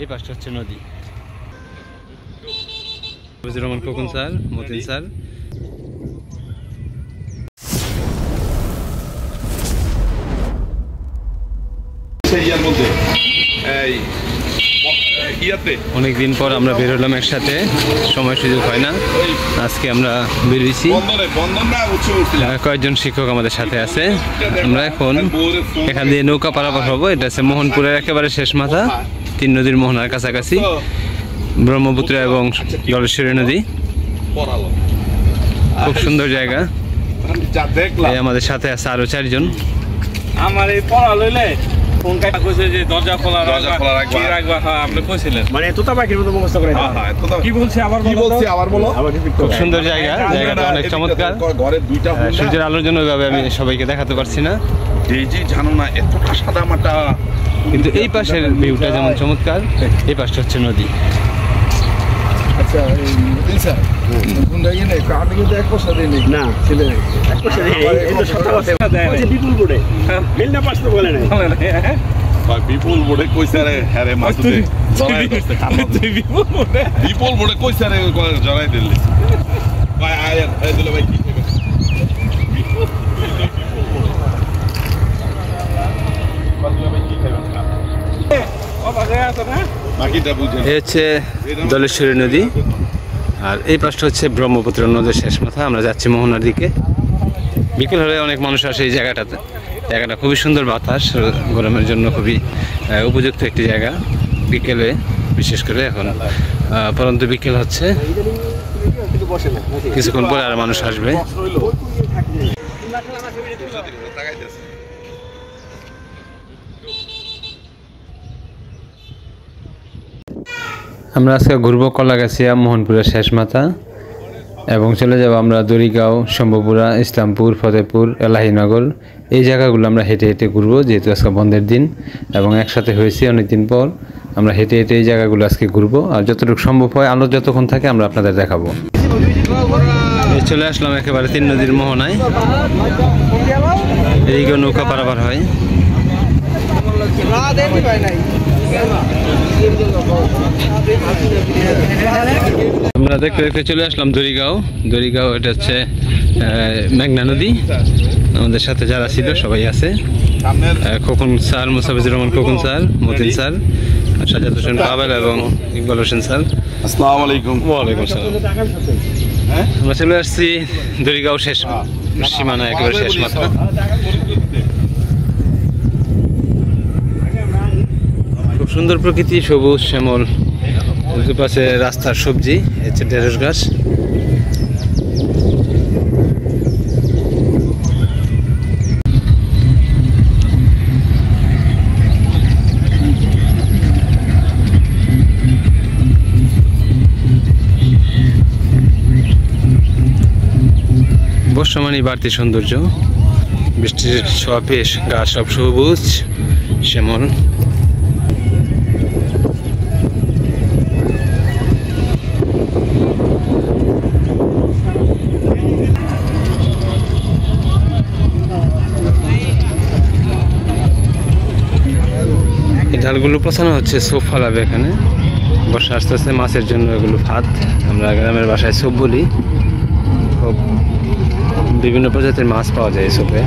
এই পাশটা হচ্ছে নদী। Mujibur Rahman Khokon sir, Motin sir. অনেকদিন পর আমরা বের হলাম একসাথে, সময় সুযোগ হয় না। আজকে আমরা বেরিয়েছি, কয়েকজন শিক্ষক আমাদের সাথে আছে। আমরা এখন এখান দিয়ে নৌকা পারাপার হবো। এটা হচ্ছে মোহনপুরের একেবারে শেষ মাথা, তিন নদীর মোহনার কাছাকাছি, ব্রহ্মপুত্র এবং জলেশ্বরী নদী। খুব সুন্দর জায়গা। আমাদের সাথে আছে আরো 4 জন। আমার এই পড়া লইলে ফোন কাটা কইছে যে দরজা খোলা রাখবা। হ্যাঁ, আপনি কইছিলেন মানে তোতা পাখির মতো মুখস্থ করে। হ্যাঁ, কি বলছি আবার বলো। খুব সুন্দর জায়গা, জায়গাটা অনেক চমৎকার। ঘরের দুইটা সূর্যের আলোর জন্য ওইভাবে আমি সবাইকে দেখাতে পারছি না। এই যে জানো না এতটা সাদা মাটা, কিন্তু এই পাশের ভিউটা যেমন চমৎকার, এই পাশটা হচ্ছে নদী। আচ্ছা স্যার, আমি কিন্তু 1 পয়সা দিই না ছেলে, 1 পয়সা দিই বিপুল বোর্ডে মেল না পাস তো বলে না ভাই। বিপুল বোর্ডে কইছে রে, হ্যাঁ রে মাসুদে জড়াই দিতে কাম তুই বিপুল বোর্ডে কইছে রে জড়াই দিলি ভাই। আয় এই দিলে ভাই কি কইবে এই হচ্ছে জলেশ্বরী নদী, আর এই পাশটা হচ্ছে ব্রহ্মপুত্র নদীর শেষ মাথা। আমরা যাচ্ছি মোহনার দিকে। বিকেল হলে অনেক মানুষ আসে এই জায়গাটাতে। জায়গাটা খুবই সুন্দর, বাতাস গরমের জন্য খুবই উপযুক্ত একটি জায়গা বিকেলে, বিশেষ করে এখন পরন্ত বিকেল হচ্ছে। কিছুক্ষণ পরে আর মানুষ আসবে। আমরা আজকে ঘুরবো কলাগাছিয়া, মোহনপুরের শেষ মাথা, এবং চলে যাব আমরা দড়িগাঁও, শম্ভুপুরা, ইসলামপুর, ফতেপুর, এলাহিনগর। এই জায়গাগুলো আমরা হেঁটে হেঁটে ঘুরবো, যেহেতু আজকে বন্ধের দিন এবং একসাথে হয়েছি অনেকদিন পর। আমরা হেঁটে হেঁটে এই জায়গাগুলো আজকে ঘুরবো, আর যতটুকু সম্ভব হয় আলো যতক্ষণ থাকে আমরা আপনাদের দেখাবো। চলে আসলাম একেবারে 3 নদীর মোহনায়। এইগুলো নৌকা পারাপার হয়। আমরা দেখতে দেখতে চলে আসলাম দড়িগাঁও। দড়িগাঁও এটা হচ্ছে মেঘনা নদী। আমাদের সাথে যারা ছিল সবাই আছে, Khokon sir, Mustafizur Rahman Khokon sir, Motin sir, Sajjad Hossain Pavel এবং ইকবাল হোসেন স্যার। আসসালামু আলাইকুম। ওয়ালাইকুম আসসালাম। আমরা চলে আসছি দড়িগাঁও শেষ সীমানা, একেবারে শেষ মাথা। খুব সুন্দর প্রকৃতি, সবুজ শ্যামল, দুপাশে রাস্তার সবজি, হচ্ছে ঢেঁড়স গাছ। বর্ষমানই বাড়তি সৌন্দর্য, বৃষ্টির ছোঁয়া পেয়ে গাছ সব সবুজ শ্যামল। ঢালগুলো পচানো হচ্ছে, সোপ ফলাবে এখানে। বর্ষা আস্তে আস্তে মাছের জন্য এগুলো ভাত, আমরা গ্রামের বাসায় সোপ বলি। খুব বিভিন্ন প্রজাতির মাছ পাওয়া যায় এই সোপে।